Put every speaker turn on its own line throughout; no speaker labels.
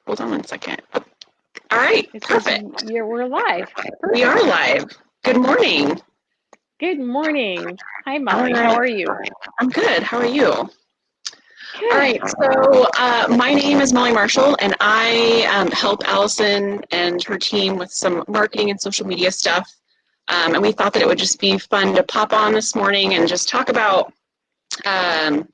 Hold on one second. All right,
It says
perfect.
we're live.
We are
Perfect.
live. Good morning.
Good morning. Hi,
All
Molly. How
right,
are you?
I'm good. How are you? All
Good.
right, so my name is Molly Marshall, and I help Allison and her team with some marketing and social media stuff. And we thought that it would just be fun to pop on this morning and just talk about um,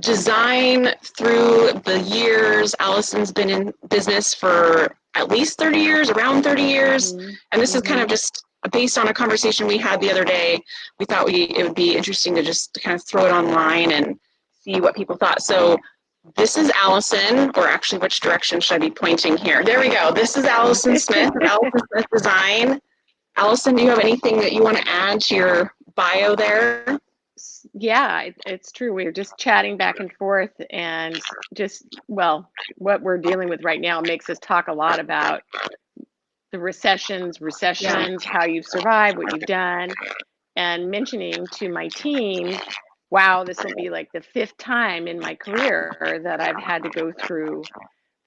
design through the years. Allison's been in business for at least 30 years, around 30 years.
Mm-hmm.
And this is kind
Mm-hmm.
of just based on a conversation we had the other day. We thought it would be interesting to just kind of throw it online and see what people thought. So this is Allison, or actually, which direction should I be pointing here? There we go. This is Allison Smith of Allison Smith Design. Allison, do you have anything that you want to add to your bio there?
Yeah, it's true. We were just chatting back and forth, and just, well, what we're dealing with right now makes us talk a lot about the
Yeah.
recessions, how you've survived, what you've done, and mentioning to my team, wow, this will be like the fifth time in my career that I've had to go through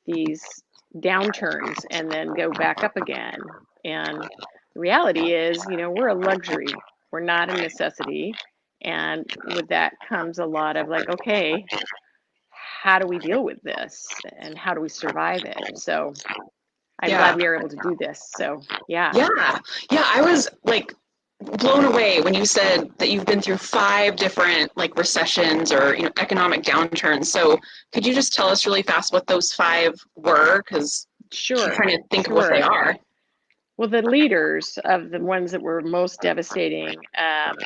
these downturns and then go back up again. And the reality is, we're a luxury, we're not a necessity. And with that comes a lot of like, okay, how do we deal with this and how do we survive it? So I'm glad
Yeah.
we are able to do this. So, yeah.
Yeah. Yeah. I was like blown away when you said that you've been through 5 different like recessions or economic downturns. So could you just tell us really fast what those 5 were? Because I'm
Sure,
trying to think of what they
sure.
are.
Well, the leaders of the ones that were most devastating,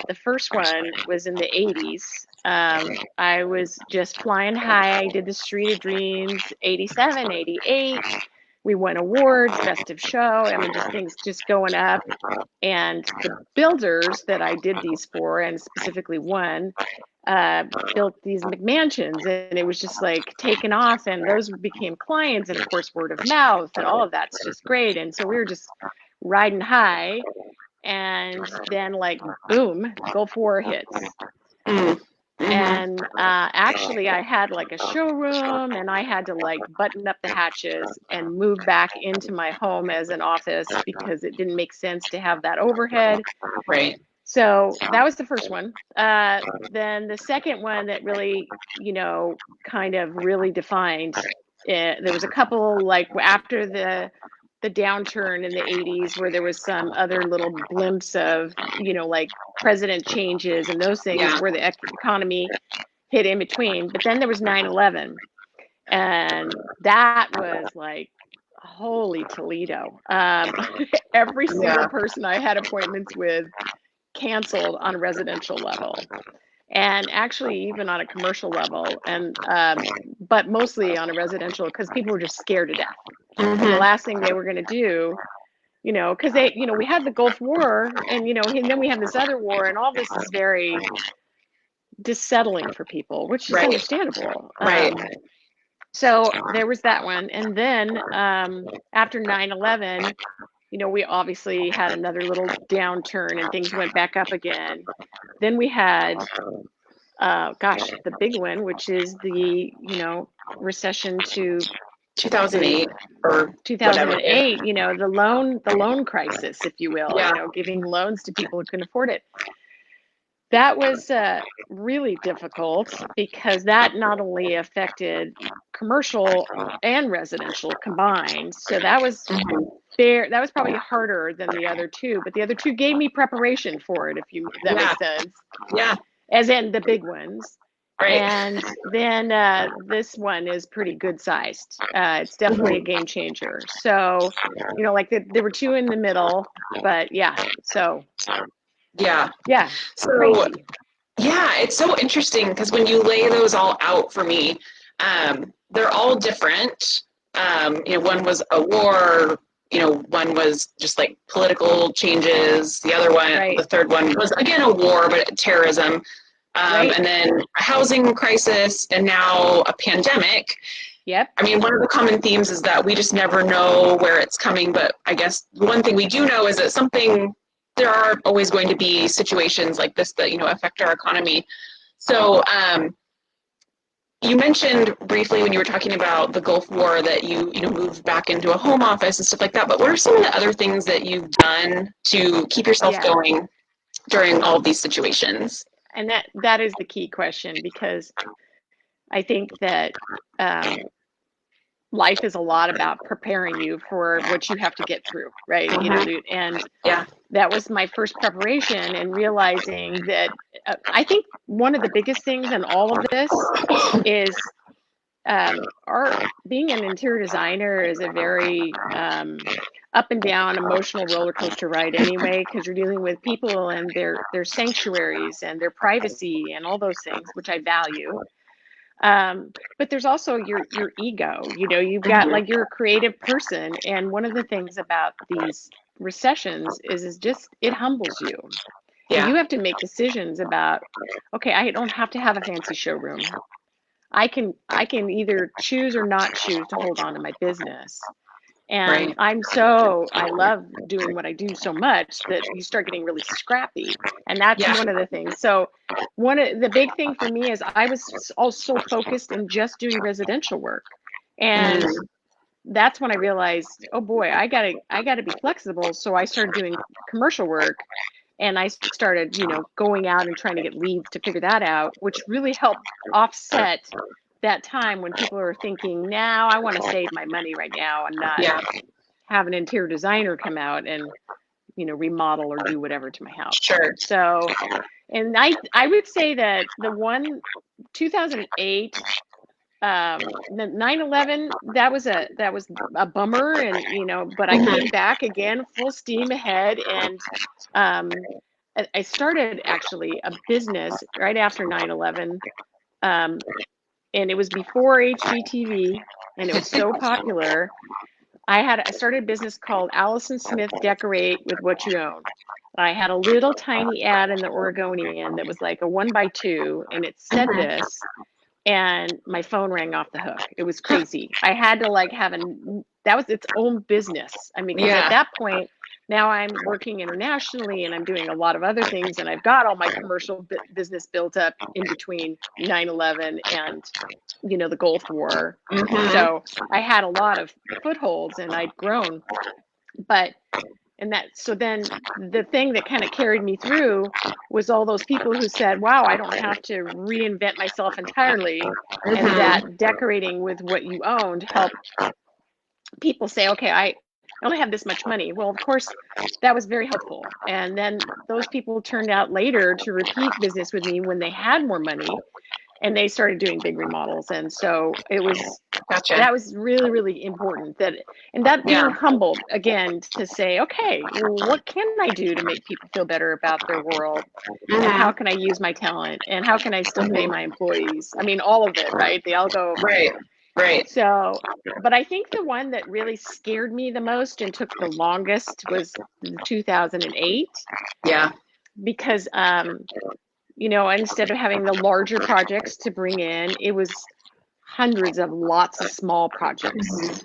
the first one was in the 80s. I was just flying high. I did the Street of Dreams, 87, 88. We won awards, best of show. I mean, just things just going up. And the builders that I did these for, and specifically one, built these McMansions, and it was just like taken off. And those became clients, and of course, word of mouth, and all of that's just great. And so we were just riding high, and then like boom, Gulf War hits.
Mm. Mm-hmm.
And actually, I had like a showroom, and I had to like button up the hatches and move back into my home as an office because it didn't make sense to have that overhead.
Right.
So that was the first one. Then the second one that really, kind of really defined it, there was a couple like after the downturn in the 80s where there was some other little blimps of, like president changes and those things
Yeah.
where the economy hit in between. But then there was 9/11, and that was like, holy Toledo. Every single
Yeah.
person I had appointments with canceled on a residential level, and actually even on a commercial level, and but mostly on a residential because people were just scared to death. And the
Mm-hmm.
last thing they were going to do, because they, we had the Gulf War, and and then we have this other war, and all this is very dissettling for people, which is
Right.
understandable.
Right.
So there was that one, and then after 9/11, we obviously had another little downturn, and things went back up again. Then we had, gosh, the big one, which is the, recession to
2008 or whatever.
2008, the loan crisis, if you will,
Yeah.
giving loans to people who couldn't afford it. That was really difficult because that not only affected commercial and residential combined. So that was
Mm-hmm.
fair. That was probably harder than the other two, but the other two gave me preparation for it, if that
Yeah.
makes sense,
Yeah.
as in the big ones.
Right.
And then this one is pretty good sized. It's definitely a
Mm-hmm.
game changer. So, like there were two in the middle, but yeah. So
Yeah.
yeah,
So
crazy.
yeah, it's so interesting because when you lay those all out for me, they're all different. One was a war. One was just like political changes. The other one, the
Right,
third one was again a war, but terrorism.
right.
And then a housing crisis, and now a pandemic.
Yep.
I mean, one of the common themes is that we just never know where it's coming, but I guess one thing we do know is that there are always going to be situations like this that, affect our economy. So, You mentioned briefly when you were talking about the Gulf War that you know moved back into a home office and stuff like that. But what are some of the other things that you've done to keep yourself
Yeah.
going during all of these situations?
And that is the key question, because I think that um, life is a lot about preparing you for what you have to get through, right? You know,
Mhm.
and
Yeah.
that was my first preparation, and realizing that I think one of the biggest things in all of this is our being an interior designer is a very up and down emotional roller coaster ride anyway, because you're dealing with people and their sanctuaries and their privacy and all those things, which I value. But there's also your ego. You know, you've got,
Mhm.
like, you're a creative person, and one of the things about these recessions is just it humbles you. And
Yeah.
you have to make decisions about, okay, I don't have to have a fancy showroom. I can either choose or not choose to hold on to my business. And
Right.
I love doing what I do so much that you start getting really scrappy. And that's
Yeah.
one of the things. So one of the big thing for me is I was also focused in just doing residential work. And
Mm.
that's when I realized, oh boy, I gotta be flexible. So I started doing commercial work, and I started, going out and trying to get leads to figure that out, which really helped offset that time when people are thinking, now I want to save my money right now and not
Yeah.
have an interior designer come out and, remodel or do whatever to my house.
Sure.
So, and I would say that the one 2008, the 9/11, that was a bummer, and but I
Mhm.
came back again full steam ahead. And um I started actually a business right after 9/11, um and it was before HGTV, and it was so popular. I started a business called Allison Smith Decorate with What You Own. I had a little tiny ad in the Oregonian that was like a 1x2, and it said
Mhm.
this, and my phone rang off the hook. It was crazy. I had to, like, that was its own business. I mean, because at
Yeah.
that point, now I'm working internationally and I'm doing a lot of other things, and I've got all my commercial business built up in between 9/11 and, the Gulf War.
Mhm.
So I had a lot of footholds and I'd grown. But and that so then the thing that kind of carried me through was all those people who said, wow, I don't have to reinvent myself entirely. And
Mhm.
that decorating with what you owned helped people say, okay, I only have this much money. Well, of course, that was very helpful. And then those people turned out later to repeat business with me when they had more money, and they started doing big remodels. And so
Gotcha.
that was really, really important, and that being
Yeah.
humbled again to say, okay, well, what can I do to make people feel better about their world? And how
Mhm.
can I use my talent? And how can I still pay
Mhm.
my employees? I mean, all of it, right? They all go.
Right. Right.
So, but I think the one that really scared me the most and took the longest was 2008,
Yeah.
because, instead of having the larger projects to bring in, it was hundreds of lots of small projects.
Mhm.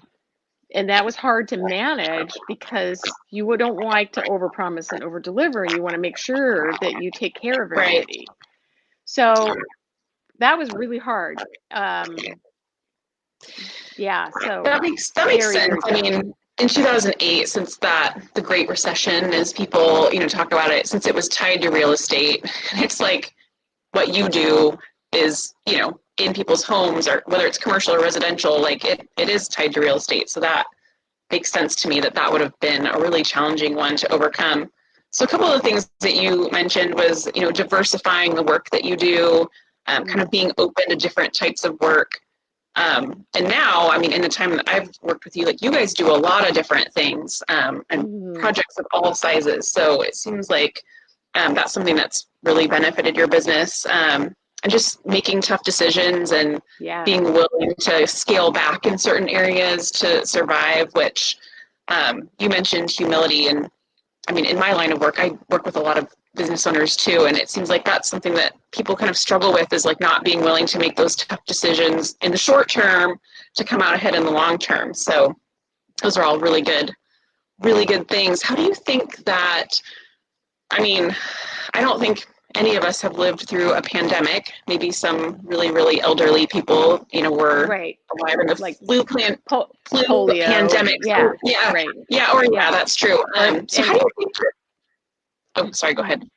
And that was hard to manage, because you don't like to overpromise and overdeliver, and you want to make sure that you take care of
Right.
everybody. So that was really hard. Yeah, so
That makes
very,
sense.
very
I
tough.
mean, in 2008, since the Great Recession, as people talk about it, since it was tied to real estate, it's like what you do is in people's homes, or whether it's commercial or residential, like it is tied to real estate. So that makes sense to me that would have been a really challenging one to overcome. So a couple of the things that you mentioned was diversifying the work that you do, kind
Mm,
of being open to different types of work. And now, I mean, in the time that I've worked with you, like you guys do a lot of different things, and
mm,
projects of all sizes. So it seems like that's something that's really benefited your business, and just making tough decisions and
yeah.
being willing to scale back in certain areas to survive, which you mentioned humility. And I mean, in my line of work, I work with a lot of business owners too, and it seems like that's something that people kind of struggle with, is like not being willing to make those tough decisions in the short term to come out ahead in the long term. So those are all really good things. How do you think that, I mean, I don't think any of us have lived through a pandemic. Maybe some really, really elderly people, were
Right.
alive in the
Like
flu
polio, and
pandemic. So, yeah,
right.
yeah, or yeah,
Yeah.
that's true.
Or
So how
and
do you think? Oh, sorry. Go ahead.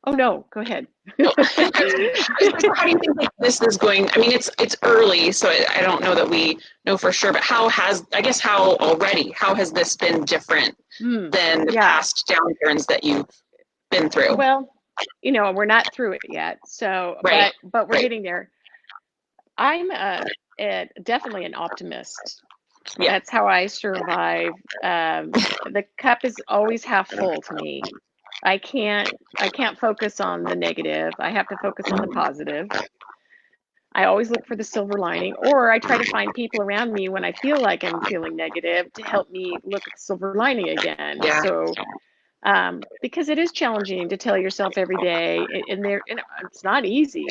oh no, go ahead.
Oh. How do you think this is going? I mean, it's early, so I don't know that we know for sure. But how has how has this been different than the
Yeah.
past downturns that you've been through?
Well, we're not through it yet. So,
Right.
but we're
Right.
getting there. I'm definitely an optimist.
Yeah.
That's how I survive. The cup is always half full to me. I can't focus on the negative. I have to focus on the positive. I always look for the silver lining, or I try to find people around me when I feel like I'm feeling negative to help me look at the silver lining again.
Yeah.
So, because it is challenging to tell yourself every day, and it's not easy.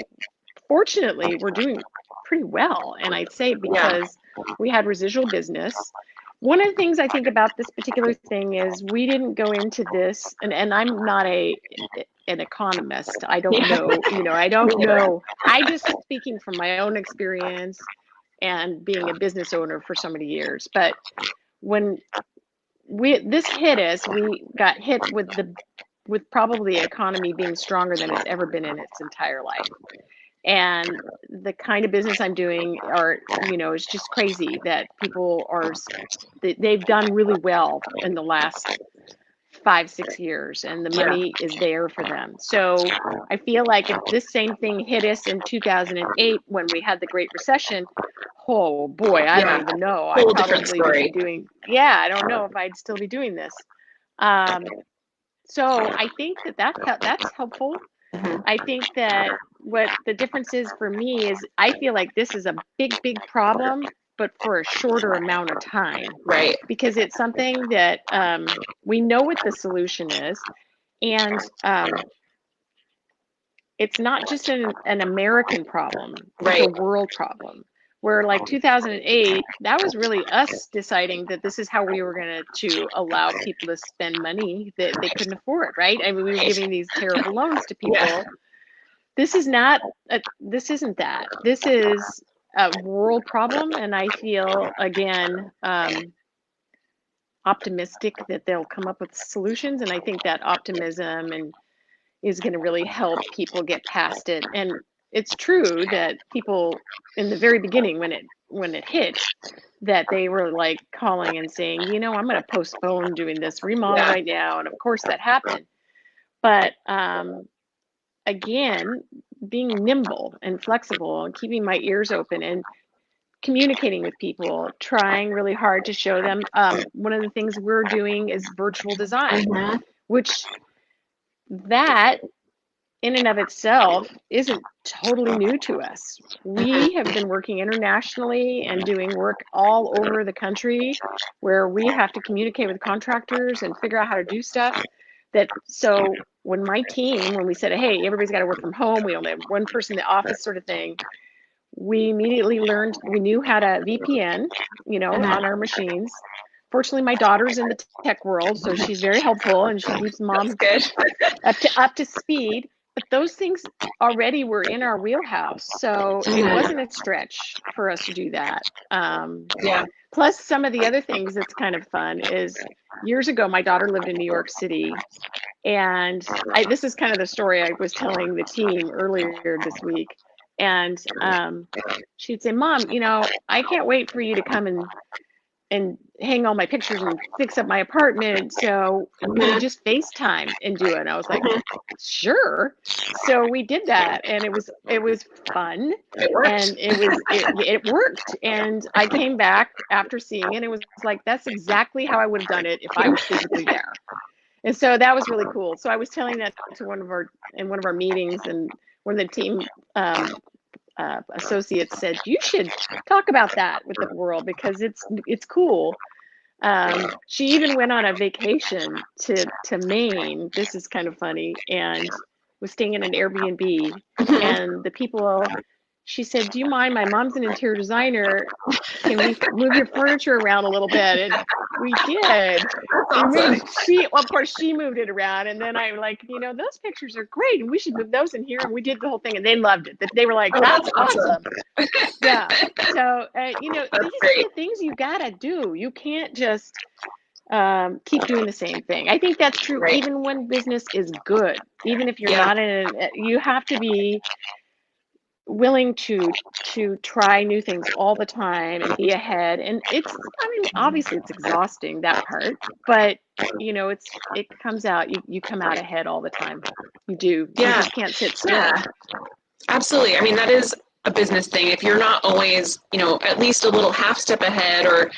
Fortunately, we're doing pretty well, and I'd say
Yeah.
because we had residual business. One of the things I think about this particular thing is we didn't go into this, and I'm not an economist. I don't
Yeah.
know, I don't know. I just speaking from my own experience and being a business owner for so many years. But when this hit us, we got hit with probably the economy being stronger than it's ever been in its entire life. And the kind of business I'm doing it's just crazy that people they've done really well in the last 5, 6 years, and the
Yeah.
money is there for them. So I feel like if this same thing hit us in 2008 when we had the Great Recession, oh boy, I don't
Yeah.
even know. I
Whole different
probably would be
story.
doing, I don't know if I'd still be doing this. So I think that's helpful.
Mhm.
I think that what the difference is for me is I feel like this is a big, big problem, but for a shorter amount of time,
Right.
because it's something that we know what the solution is. And it's not just an American problem, it's a
Right.
world problem. Where like 2008, that was really us deciding that this is how we were going to allow people to spend money that they couldn't afford, right? I mean, we were giving these terrible loans to
Yeah.
people. This is not this isn't that. This is a world problem, and I feel again optimistic that they'll come up with solutions, and I think that optimism and is going to really help people get past it. And it's true that people in the very beginning when it hit, that they were like calling and saying, I'm going to postpone doing this remodel
Yeah.
right now, and of course that happened. But again, being nimble and flexible and keeping my ears open and communicating with people, trying really hard to show them. One of the things we're doing is virtual design,
Mhm.
which that in and of itself isn't totally new to us. We have been working internationally and doing work all over the country where we have to communicate with contractors and figure out how to do stuff. So when my team, when we said, hey, everybody's got to work from home, we only have one person in the office sort of thing, we immediately learned, we knew how to VPN,
Mhm.
on our machines. Fortunately, my daughter's in the tech world, so she's very helpful and she keeps
That's
mom
good.
up to speed. But those things already were in our wheelhouse, so it
Mhm.
wasn't a stretch for us to do that.
Yeah.
Plus, some of the other things that's kind of fun is years ago, my daughter lived in New York City, and this is kind of the story I was telling the team earlier this week. And she'd say, Mom, I can't wait for you to come and hang all my pictures and fix up my apartment. So can we
Mhm.
just FaceTime and do it? And I was like,
Mhm.
sure. So we did that, and it was fun,
It worked.
and it worked. And I came back after seeing it. It was like that's exactly how I would have done it if I was physically there. And so that was really cool. So I was telling that to one of our meetings, and one of the team associates said, "You should talk about that with the world because it's cool." She even went on a vacation to Maine. This is kind of funny, and was staying in an Airbnb.
Mhm.
And the people, she said, "Do you mind? My mom's an interior designer. Can we move your furniture around a little bit?" And We did.
That's awesome.
Of course, she moved it around, and then I'm like, those pictures are great, and we should move those in here. And we did the whole thing, and they loved it. They were like,
Oh,
"That's
that's awesome.
awesome." Yeah. So,
That's
these are
great.
the things you gotta do. You can't just keep doing the same thing. I think that's true
Right.
even when business is good. Even if you're
Yeah.
not you have to be willing to try new things all the time and be ahead. And obviously it's exhausting, that part, but it comes out, you come out ahead all the time. You do. You
Yeah.
just can't sit still.
Yeah. Absolutely. I mean, that is a business thing. If you're not always, at least a little half step ahead or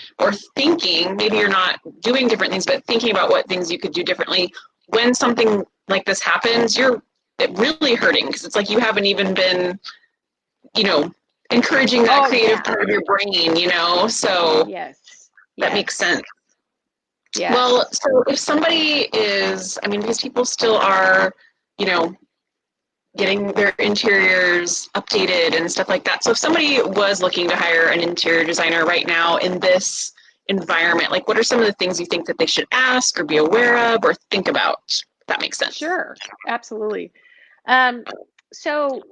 thinking, maybe you're not doing different things, but thinking about what things you could do differently, when something like this happens, you're really hurting because it's like you haven't even been, encouraging that creative part of your brain, so
Yes.
that makes sense.
Yes.
Well, so if somebody is, because people still are, you know, getting their interiors updated and stuff like that. So if somebody was looking to hire an interior designer right now in this environment, like what are some of the things you think that they should ask or be aware of or think about? If that makes sense.
Sure. Absolutely. So,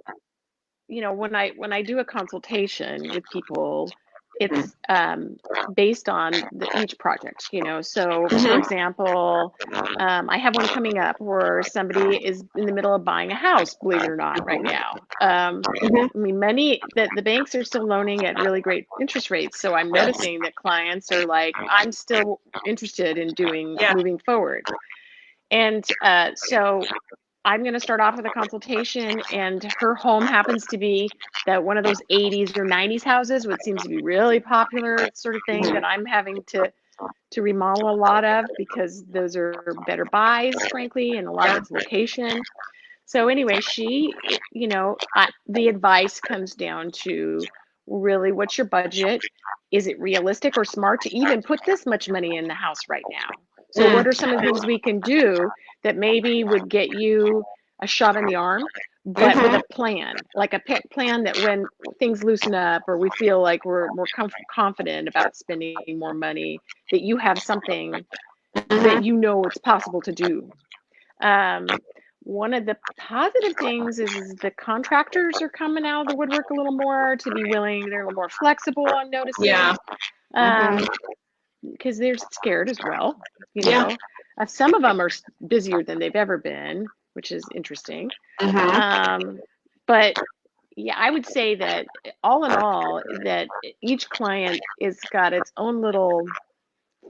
when I do a consultation with people, it's based on each project. So for example, I have one coming up where somebody is in the middle of buying a house, believe it or not, right now. The banks are still loaning at really great interest rates, so I'm noticing that clients are like, I'm still interested in moving forward. And so I'm going to start off with a consultation, and her home happens to be that one of those 80s or 90s houses, which seems to be really popular sort of thing that I'm having to remodel a lot of, because those are better buys, frankly, and a lot of it's location. So anyway, the advice comes down to, really, what's your budget? Is it realistic or smart to even put this much money in the house right now? So what are some of the things we can do that maybe would get you a shot in the arm, but with a plan, like a plan that when things loosen up or we feel like we're more confident about spending more money, that you have something that it's possible to do. One of the positive things is the contractors are coming out of the woodwork a little more to be willing. They're a little more flexible, I'm noticing. Because they're scared as well. Some of them are busier than they've ever been, which is interesting. But yeah, I would say that all in all, that each client is got its own little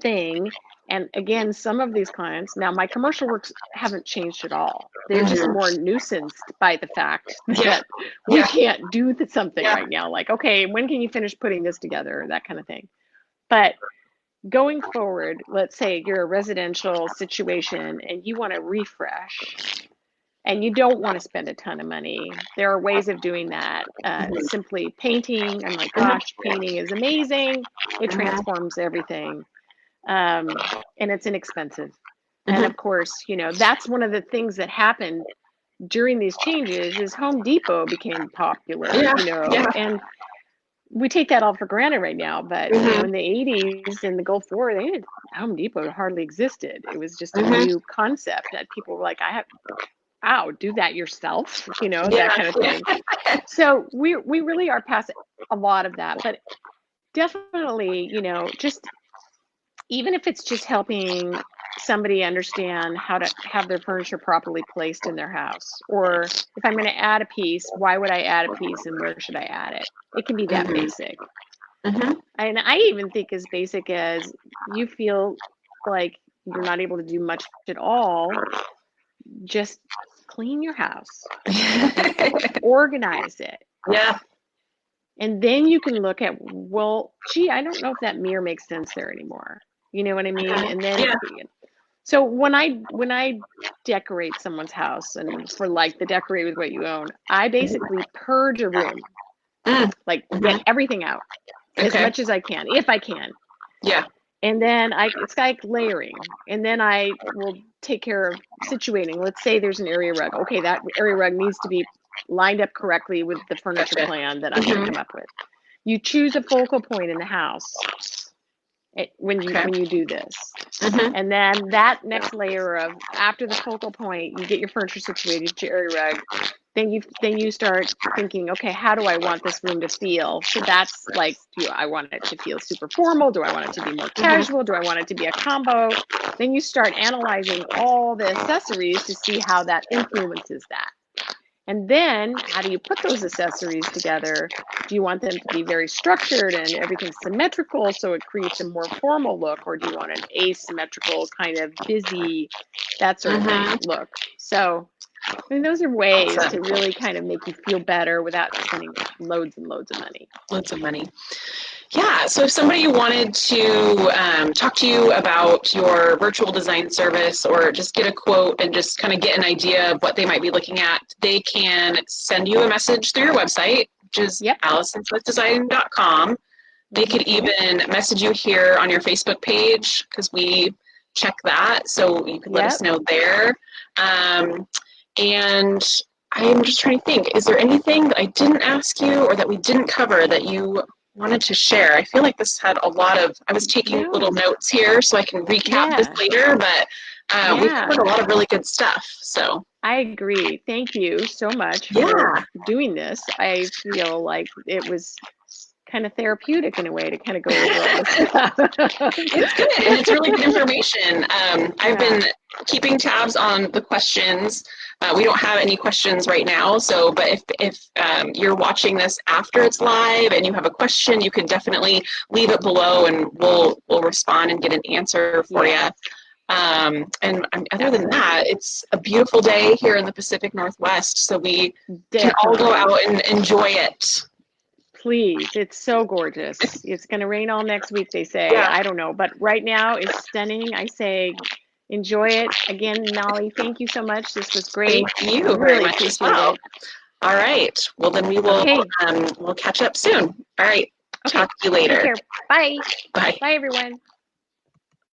thing. And again, some of these clients, now my commercial works haven't changed at all. They're just more nuisanced by the fact that we can't do something right now. Like, okay, when can you finish putting this together? That kind of thing. But going forward, let's say you're a residential situation and you want to refresh and you don't want to spend a ton of money. There are ways of doing that. Simply painting. Oh my gosh, painting is amazing. It transforms everything. And it's inexpensive. And of course, that's one of the things that happened during these changes is Home Depot became popular, and we take that all for granted right now. But in the 80s and the Gulf War, Home Depot hardly existed. It was just a new concept that people were like, do that yourself, that kind of thing. So we really are past a lot of that, but definitely, just even if it's just helping somebody understand how to have their furniture properly placed in their house, or if I'm going to add a piece, why would I add a piece and where should I add it? It can be that basic. And I even think as basic as you feel like you're not able to do much at all, just clean your house, organize it.
Yeah.
And then you can look at, well, gee, I don't know if that mirror makes sense there anymore. You know what I mean? And then, so when I decorate someone's house, and for like the decorate with what you own, I basically purge a room, like get everything out as much as I can, if I can.
Yeah.
And then it's like layering. And then I will take care of situating. Let's say there's an area rug. Okay, that area rug needs to be lined up correctly with the furniture plan that I'm going to come up with. You choose a focal point in the house. when
Okay.
you do this.
Mhm.
And then that next layer of, after the focal point, you get your furniture situated, your area rug, then you start thinking, okay, how do I want this room to feel? So that's like, do I want it to feel super formal? Do I want it to be more casual? Do I want it to be a combo? Then you start analyzing all the accessories to see how that influences that. And then how do you put those accessories together? Do you want them to be very structured and everything symmetrical so it creates a more formal look, or do you want an asymmetrical kind of busy, that sort of thing
Mhm.
look? So I mean, those are ways
Awesome.
to really kind of make you feel better without spending loads and loads of money.
Lots of money. Yeah, so if somebody wanted to talk to you about your virtual design service or just get a quote and just kind of get an idea of what they might be looking at, they can send you a message through your website, which is
Yep.
AllisonSmithDesign.com. They could even message you here on your Facebook page because we check that, so you could let us
Yep.
know there. And I'm just trying to think, is there anything that I didn't ask you or that we didn't cover that you wanted to share? I feel like this had a lot of, I was taking little
No.
notes here so I can recap this
Yeah.
later, but we've
Yeah.
covered a lot of really good stuff. So,
I agree. Thank you so much for
yeah,
doing this. I feel like it was kind of therapeutic in a way to kind of go over all this stuff.
it's good and it's really good information. I've
Yeah.
been keeping tabs on the questions. We don't have any questions right now, so but if you're watching this after it's live and you have a question, you can definitely leave it below and we'll respond and get an answer for you.
Yes.
And other than
Absolutely.
that, it's a beautiful day here in the Pacific Northwest, so we can all go
Definitely.
out and enjoy it.
Please. It's so gorgeous. It's going to rain all next week, they say.
Yeah,
I don't know. But right now is stunning. I say enjoy it. Again, Molly, thank you so much. This was
thank
great.
you very
Really
much as
appreciate
well.
it.
All right. Well, then
Okay.
we'll catch up soon. All right.
Okay.
Talk to you
Take
later.
care. Bye.
Bye.
Bye, everyone.